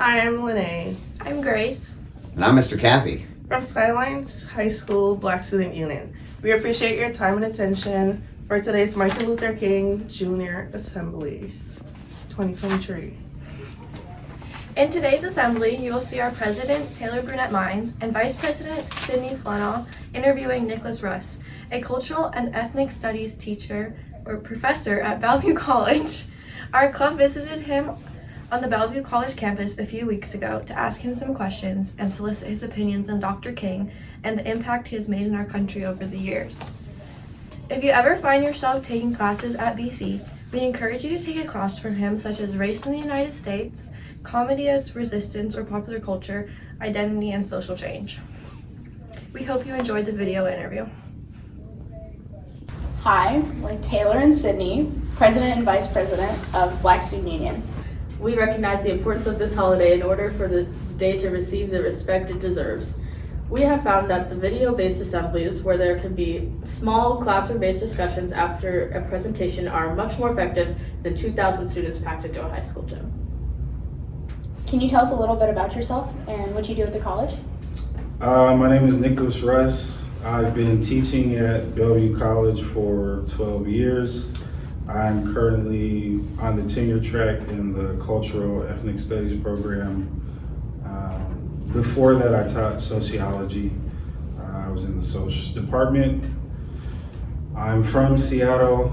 Hi, I'm Lene I'm Grace. And I'm Mr. Kathy. from Skylines High School Black Student Union. We appreciate your time and attention for today's Martin Luther King Jr. Assembly 2023. In today's assembly, you will see our President, Taylor Brunette Mines, and Vice President, Sydney Flannel, interviewing Nicholas Russ, a cultural and ethnic studies teacher or professor at Bellevue College. Our club visited him on the Bellevue College campus a few weeks ago to ask him some questions and solicit his opinions on Dr. King and the impact he has made in our country over the years. If you ever find yourself taking classes at BC, we encourage you to take a class from him such as Race in the United States, Comedy as Resistance or Popular Culture, Identity and Social Change. We hope you enjoyed the video interview. Hi, we're Taylor and Sydney, President and Vice President of Black Student Union. We recognize the importance of this holiday in order for the day to receive the respect it deserves. We have found that the video-based assemblies, where there can be small classroom-based discussions after a presentation, are much more effective than 2,000 students packed into a high school gym. Can you tell us a little bit about yourself and what you do at the college? My name is Nicholas Russ. I've been teaching at Bellevue College for 12 years. I'm currently on the tenure track in the Cultural Ethnic Studies program. Before that, I taught sociology. I was in the social department. I'm from Seattle.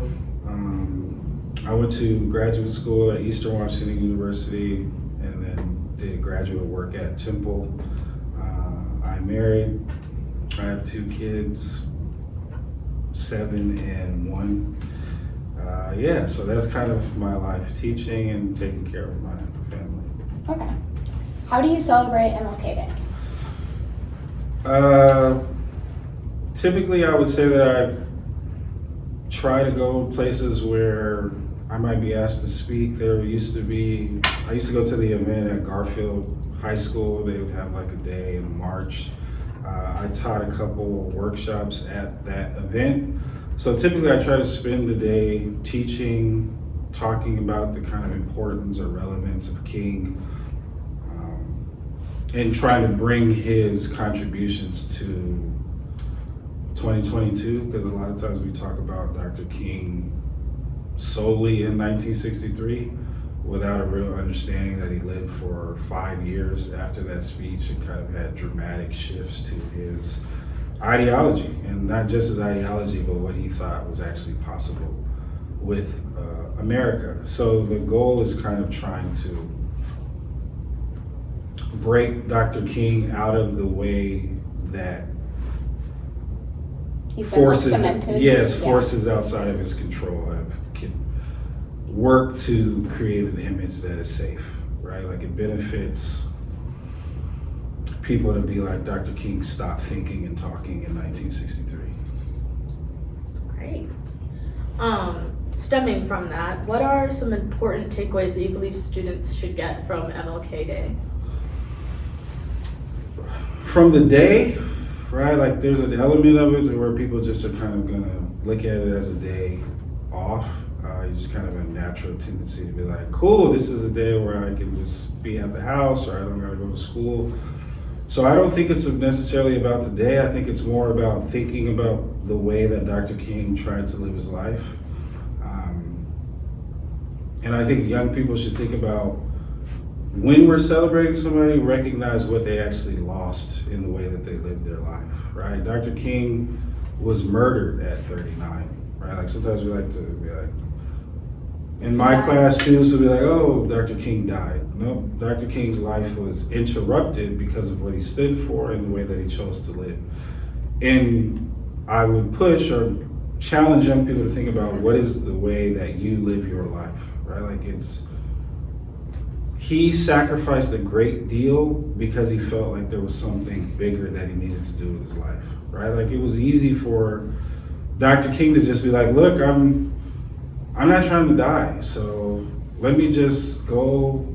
I went to graduate school at Eastern Washington University and then did graduate work at Temple. I'm married. I have 2 kids, 7 and 1. So that's kind of my life, teaching and taking care of my family. Okay. How do you celebrate MLK Day? Typically, I would say that I try to go places where I might be asked to speak. I used to go to the event at Garfield High School. They would have like a day and a march. I taught a couple of workshops at that event. So typically I try to spend the day teaching, talking about the kind of importance or relevance of King, and trying to bring his contributions to 2022, because a lot of times we talk about Dr. King solely in 1963 without a real understanding that he lived for 5 years after that speech and kind of had dramatic shifts to his ideology, and not just his ideology, but what he thought was actually possible with America. So the goal is kind of trying to break Dr. King out of the way that forces outside of his control have worked to create an image that is safe, right? Like it benefits people to be like, Dr. King stopped thinking and talking in 1963. Great. Stemming from that, what are some important takeaways that you believe students should get from MLK Day? From the day, right? Like there's an element of it where people just are kind of gonna look at it as a day off. You just kind of a natural tendency to be like, cool, this is a day where I can just be at the house or I don't gotta go to school. So I don't think it's necessarily about the day. I think it's more about thinking about the way that Dr. King tried to live his life. And I think young people should think about when we're celebrating somebody, recognize what they actually lost in the way that they lived their life, right? Dr. King was murdered at 39, right? Like sometimes we like to be like, in my class, students will be like, oh, Dr. King died. No, Dr. King's life was interrupted because of what he stood for and the way that he chose to live. And I would push or challenge young people to think about what is the way that you live your life, right? Like he sacrificed a great deal because he felt like there was something bigger that he needed to do with his life, right? Like it was easy for Dr. King to just be like, look, I'm not trying to die, so let me just go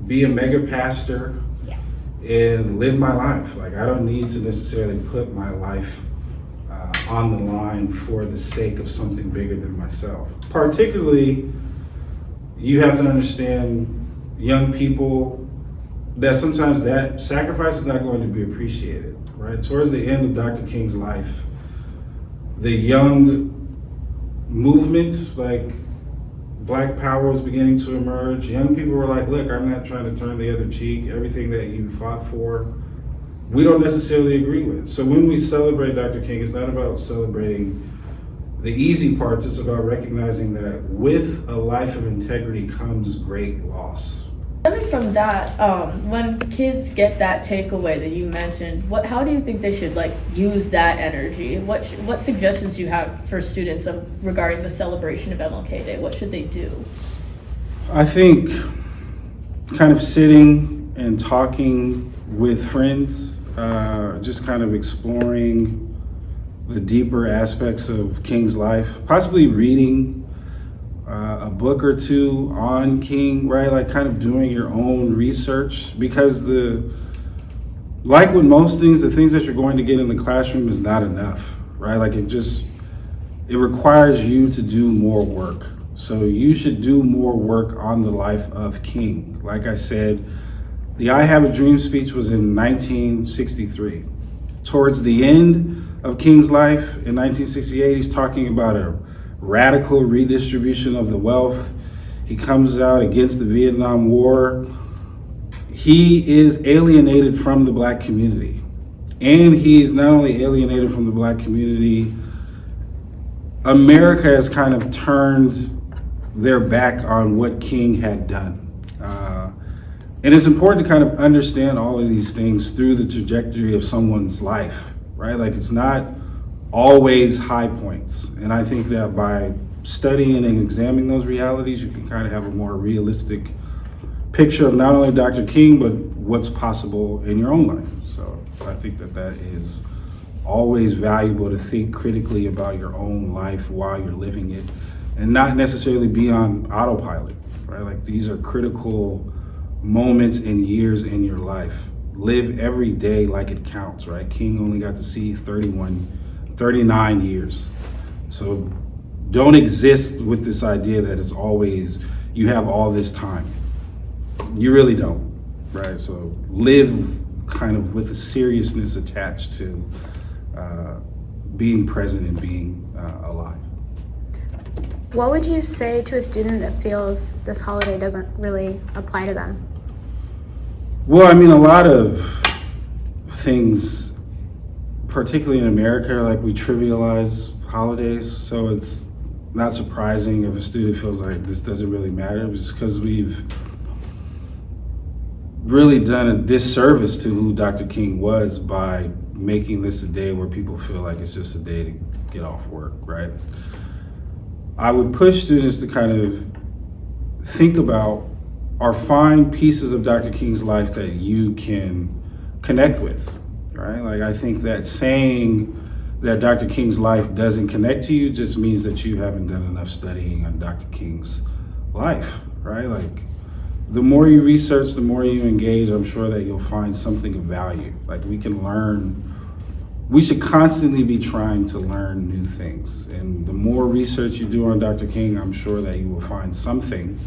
be a mega pastor and live my life. Like I don't need to necessarily put my life on the line for the sake of something bigger than myself. Particularly, you have to understand young people that sometimes that sacrifice is not going to be appreciated, right? Towards the end of Dr. King's life, the young movement, like Black Power, was beginning to emerge. Young people were like, look, I'm not trying to turn the other cheek. Everything that you fought for, we don't necessarily agree with. So when we celebrate Dr. King, it's not about celebrating the easy parts, it's about recognizing that with a life of integrity comes great loss. Coming from that, when kids get that takeaway that you mentioned, how do you think they should use that energy? What suggestions do you have for students regarding the celebration of MLK Day? What should they do? I think kind of sitting and talking with friends, just kind of exploring the deeper aspects of King's life, possibly reading a book or two on King, right? Like kind of doing your own research, because like with most things, the things that you're going to get in the classroom is not enough, right? Like it requires you to do more work. So you should do more work on the life of King. Like I said, the I Have a Dream speech was in 1963. Towards the end of King's life in 1968, he's talking about a radical redistribution of the wealth. He comes out against the Vietnam War. He is alienated from the Black community. And he's not only alienated from the Black community, America has kind of turned their back on what King had done. And it's important to kind of understand all of these things through the trajectory of someone's life, right? Like it's not always high points. And I think that by studying and examining those realities, you can kind of have a more realistic picture of not only Dr. King, but what's possible in your own life. So I think that is always valuable to think critically about your own life while you're living it and not necessarily be on autopilot, right? Like these are critical moments and years in your life. Live every day like it counts, right? King only got to see 39 years. So don't exist with this idea that it's always, you have all this time. You really don't, right? So live kind of with a seriousness attached to being present and being alive. What would you say to a student that feels this holiday doesn't really apply to them? Well, I mean, a lot of things, particularly in America, like we trivialize holidays. So it's not surprising if a student feels like this doesn't really matter, just because we've really done a disservice to who Dr. King was by making this a day where people feel like it's just a day to get off work, right? I would push students to kind of think about or find pieces of Dr. King's life that you can connect with, right? Like I think that saying that Dr. King's life doesn't connect to you just means that you haven't done enough studying on Dr. King's life, right? Like the more you research, the more you engage, I'm sure that you'll find something of value. Like we should constantly be trying to learn new things. And the more research you do on Dr. King, I'm sure that you will find something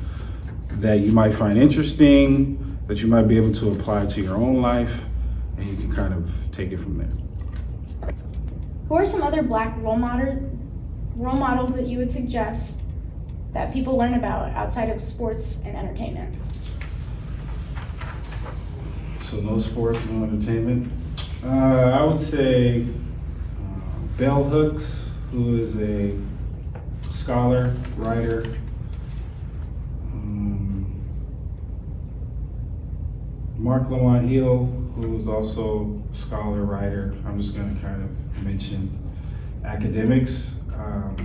that you might find interesting, that you might be able to apply to your own life, and you can kind of take it from there. Who are some other Black role models that you would suggest that people learn about outside of sports and entertainment? So no sports, no entertainment. I would say Bell Hooks, who is a scholar, writer. Mark Lawant Hill, who is also a scholar, writer. I'm just going to kind of mention academics. What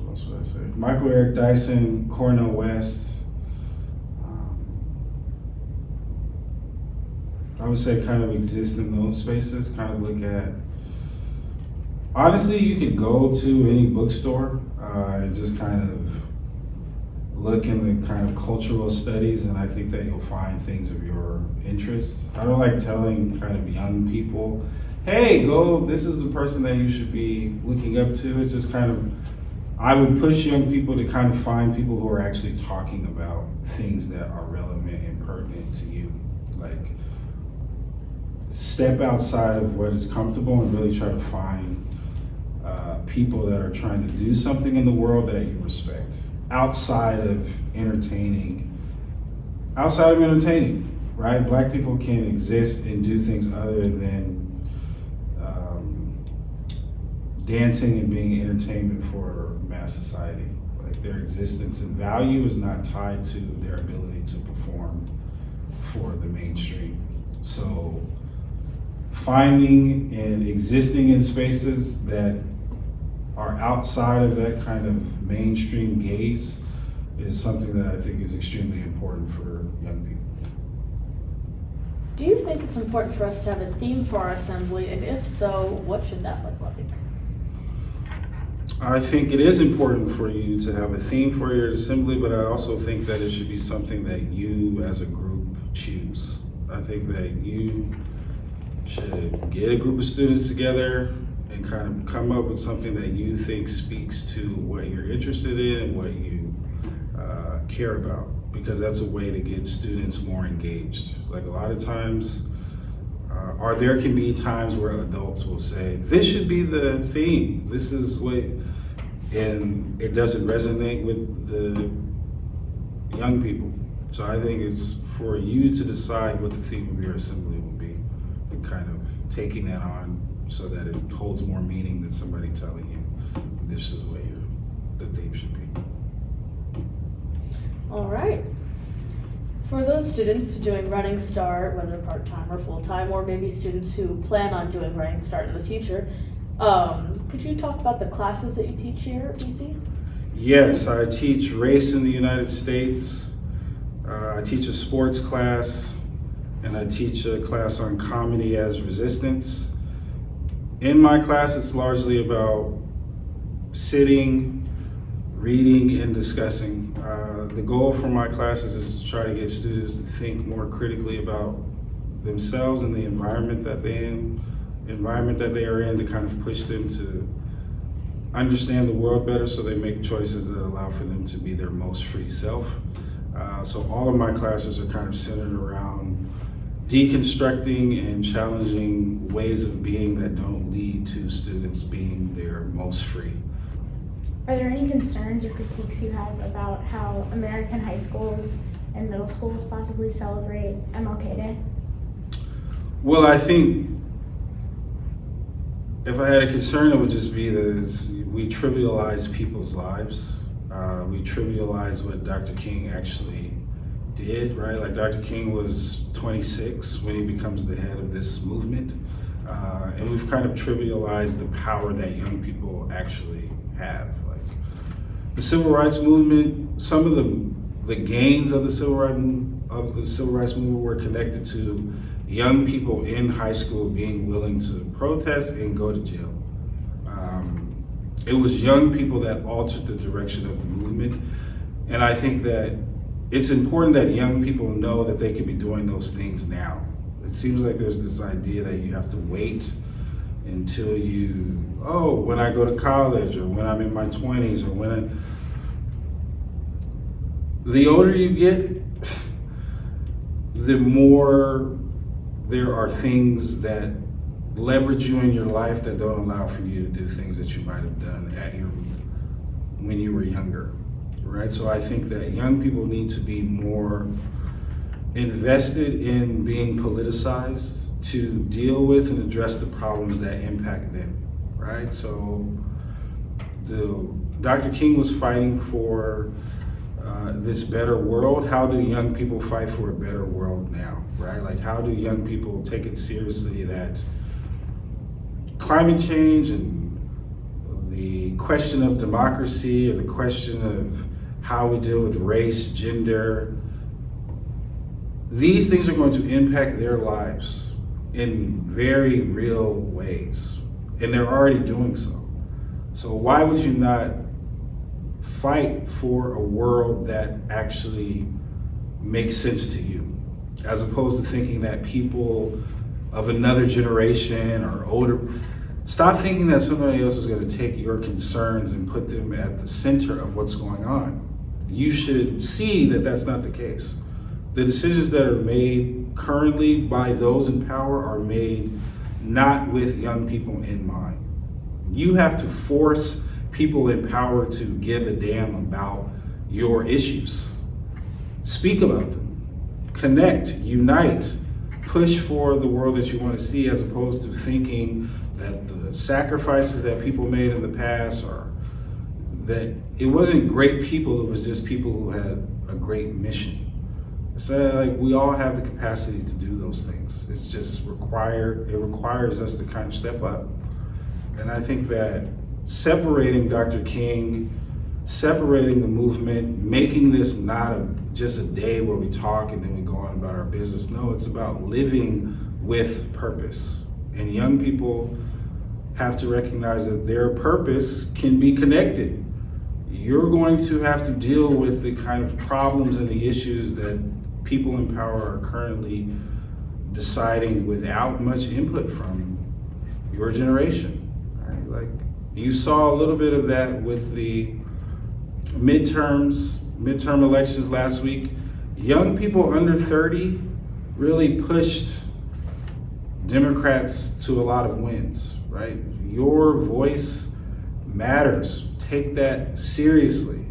else would I say? Michael Eric Dyson, Cornel West. I would say kind of exist in those spaces, kind of look at, honestly, you could go to any bookstore and just kind of look in the kind of cultural studies, and I think that you'll find things of your interest. I don't like telling kind of young people, hey, go, this is the person that you should be looking up to. It's just kind of I would push young people to kind of find people who are actually talking about things that are relevant and pertinent to you. Like, step outside of what is comfortable and really try to find people that are trying to do something in the world that you respect. Outside of entertaining, right? Black people can exist and do things other than dancing and being entertainment for mass society. Like, their existence and value is not tied to their ability to perform for the mainstream. So finding and existing in spaces that are outside of that kind of mainstream gaze is something that I think is extremely important for young people. Do you think it's important for us to have a theme for our assembly? And if so, what should that look like? I think it is important for you to have a theme for your assembly, but I also think that it should be something that you as a group choose. I think that you should get a group of students together and kind of come up with something that you think speaks to what you're interested in and what you care about, because that's a way to get students more engaged. Like, a lot of times, or there can be times where adults will say, this should be the theme, this is what, and it doesn't resonate with the young people. So I think it's for you to decide what the theme of your assembly will be, and kind of taking that on so that it holds more meaning than somebody telling you this is what the theme should be. All right. For those students doing Running Start, whether part-time or full-time, or maybe students who plan on doing Running Start in the future, could you talk about the classes that you teach here at BC? Yes, I teach race in the United States. I teach a sports class, and I teach a class on comedy as resistance. In my class, it's largely about sitting, reading, and discussing. The goal for my classes is to try to get students to think more critically about themselves and the environment that they are in, to kind of push them to understand the world better so they make choices that allow for them to be their most free self. So all of my classes are kind of centered around deconstructing and challenging ways of being that don't lead to students being their most free. Are there any concerns or critiques you have about how American high schools and middle schools possibly celebrate MLK Day? Well, I think if I had a concern, it would just be that we trivialize people's lives. We trivialize what Dr. King actually did, right? Like, Dr. King was 26 when he becomes the head of this movement. And we've kind of trivialized the power that young people actually have. Like, the civil rights movement, some of the gains of the civil rights movement were connected to young people in high school being willing to protest and go to jail. It was young people that altered the direction of the movement. And I think that it's important that young people know that they can be doing those things now. It seems like there's this idea that you have to wait until when I go to college, or when I'm in my 20s, or the older you get, the more there are things that leverage you in your life that don't allow for you to do things that you might have done when you were younger, right? So I think that young people need to be more invested in being politicized to deal with and address the problems that impact them, right? So Dr. King was fighting for this better world. How do young people fight for a better world now, right? Like, how do young people take it seriously that climate change and the question of democracy, or the question of how we deal with race, gender, these things are going to impact their lives in very real ways, and they're already doing so. So why would you not fight for a world that actually makes sense to you, as opposed to thinking that people of another generation or older, Stop thinking that somebody else is going to take your concerns and put them at the center of what's going on. You should see that that's not the case. The decisions that are made currently by those in power are made not with young people in mind. You have to force people in power to give a damn about your issues. Speak about them. Connect, unite, push for the world that you want to see, as opposed to thinking that the sacrifices that people made in the past are that it wasn't great people, it was just people who had a great mission. So like we all have the capacity to do those things. It's just requires us to kind of step up. And I think that separating Dr. King, separating the movement, making this not just a day where we talk and then we go on about our business. No, it's about living with purpose. And young people have to recognize that their purpose can be connected. You're going to have to deal with the kind of problems and the issues that people in power are currently deciding without much input from your generation. Right? Like you saw a little bit of that with the midterm elections last week. Young people under 30 really pushed Democrats to a lot of wins, right? Your voice matters. Take that seriously.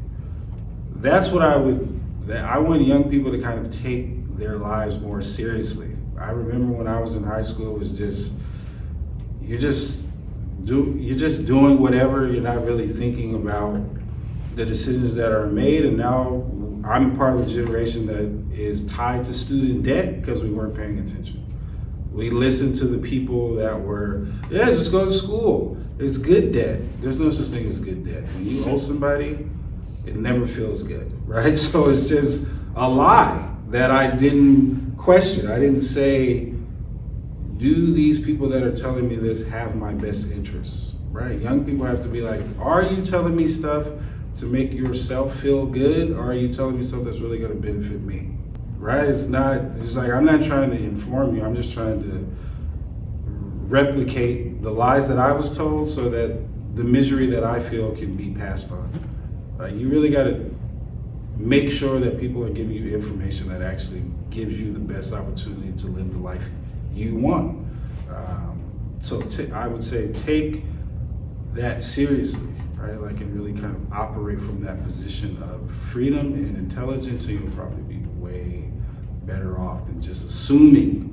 That's what I want young people to kind of take their lives more seriously. I remember when I was in high school, it was just, you're just doing whatever, you're not really thinking about the decisions that are made. And now I'm part of a generation that is tied to student debt because we weren't paying attention. We listened to the people that were, yeah, just go to school. It's good debt. There's no such thing as good debt. When you owe somebody, it never feels good, right? So it's just a lie that I didn't question. I didn't say, do these people that are telling me this have my best interests, right? Young people have to be like, are you telling me stuff to make yourself feel good, or are you telling me stuff that's really gonna benefit me, right? It's like, I'm not trying to inform you, I'm just trying to replicate the lies that I was told so that the misery that I feel can be passed on. You really gotta make sure that people are giving you information that actually gives you the best opportunity to live the life you want. I would say take that seriously, right? Like, and really kind of operate from that position of freedom and intelligence, so you'll probably be way better off than just assuming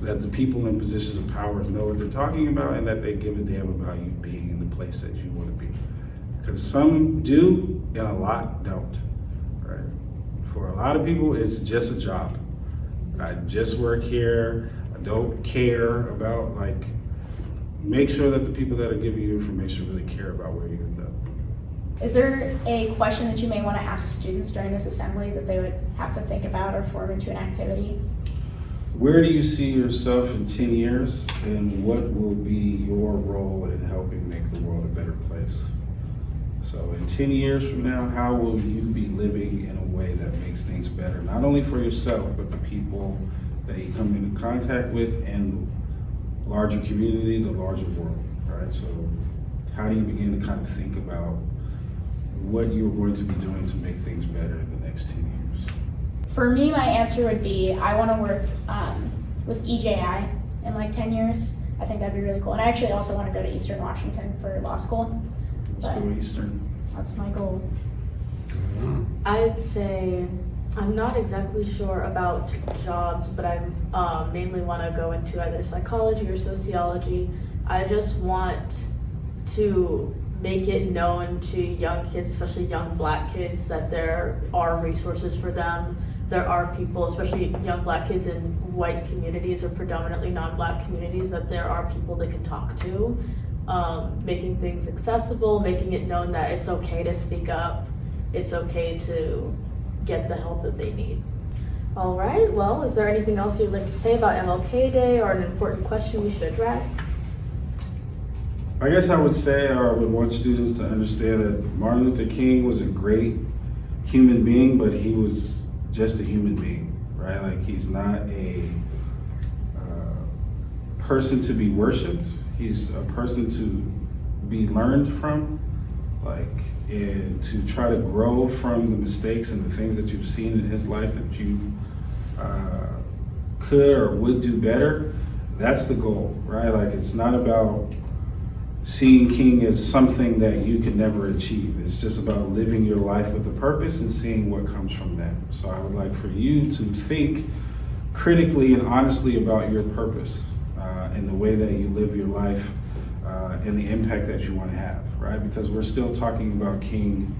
that the people in positions of power know what they're talking about and that they give a damn about you being in the place that you want to be. Because some do and a lot don't, right? For a lot of people, it's just a job. I just work here. I don't care about, like, make sure that the people that are giving you information really care about where you end up. Is there a question that you may want to ask students during this assembly that they would have to think about or form into an activity? Where do you see yourself in 10 years, and what will be your role in helping make the world a better place? So in 10 years from now, how will you be living in a way that makes things better, not only for yourself, but the people that you come into contact with and the larger community, the larger world, right? So how do you begin to kind of think about what you're going to be doing to make things better in the next 10 years? For me, my answer would be I want to work with EJI in like 10 years. I think that'd be really cool. And I actually also want to go to Eastern Washington for law school. Let's go Eastern. That's my goal. I'd say I'm not exactly sure about jobs, but I mainly want to go into either psychology or sociology. I just want to make it known to young kids, especially young Black kids, that there are resources for them. There are people, especially young Black kids in white communities or predominantly non-Black communities, that there are people they can talk to. Making things accessible, making it known that it's okay to speak up, it's okay to get the help that they need. All right, well, is there anything else you'd like to say about MLK Day or an important question we should address? I guess I would say, or would want students to understand that Martin Luther King was a great human being, but he was just a human being, right? Like, he's not a person to be worshipped. He's a person to be learned from, like, and to try to grow from the mistakes and the things that you've seen in his life that you could or would do better. That's the goal, right? Like, it's not about seeing King as something that you could never achieve. It's just about living your life with a purpose and seeing what comes from that. So I would like for you to think critically and honestly about your purpose and the way that you live your life and the impact that you want to have, right? Because we're still talking about King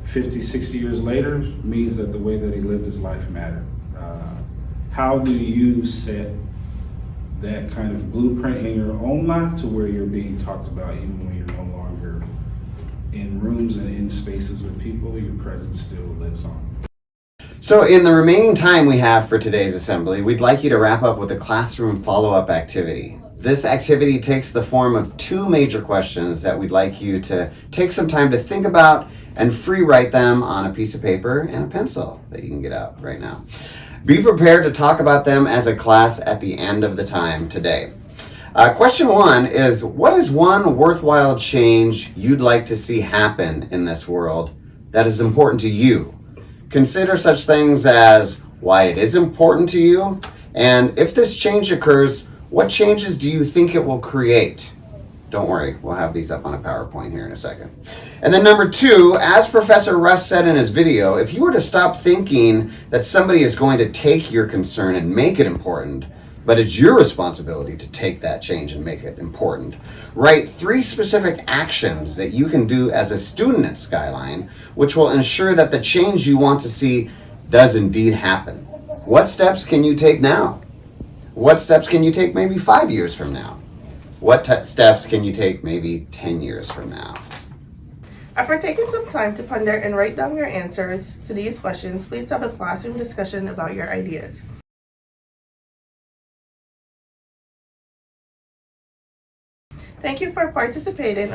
50, 60 years later means that the way that he lived his life mattered. How do you set that kind of blueprint in your own life to where you're being talked about even when you're no longer in rooms and in spaces with people, your presence still lives on? So in the remaining time we have for today's assembly, we'd like you to wrap up with a classroom follow-up activity. This activity takes the form of 2 major questions that we'd like you to take some time to think about and free write them on a piece of paper and a pencil that you can get out right now. Be prepared to talk about them as a class at the end of the time today. Question 1 is, what is one worthwhile change you'd like to see happen in this world that is important to you? Consider such things as why it is important to you, and if this change occurs, what changes do you think it will create? Don't worry, we'll have these up on a PowerPoint here in a second. And then number 2, as Professor Russ said in his video, if you were to stop thinking that somebody is going to take your concern and make it important, but it's your responsibility to take that change and make it important, write 3 specific actions that you can do as a student at Skyline, which will ensure that the change you want to see does indeed happen. What steps can you take now? What steps can you take maybe 5 years from now? What steps can you take maybe 10 years from now? After taking some time to ponder and write down your answers to these questions, please have a classroom discussion about your ideas. Thank you for participating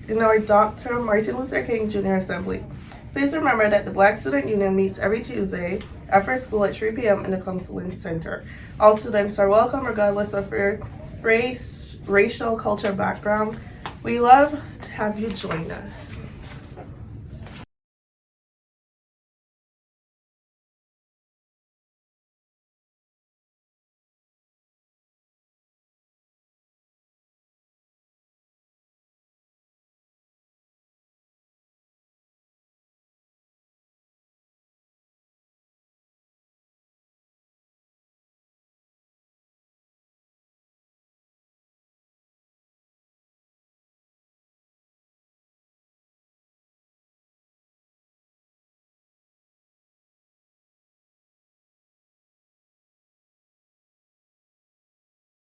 in our Dr. Martin Luther King Jr. Assembly. Please remember that the Black Student Union meets every Tuesday after school at 3 p.m. in the Counseling Center. All students are welcome regardless of your race, racial, culture, background. We love to have you join us.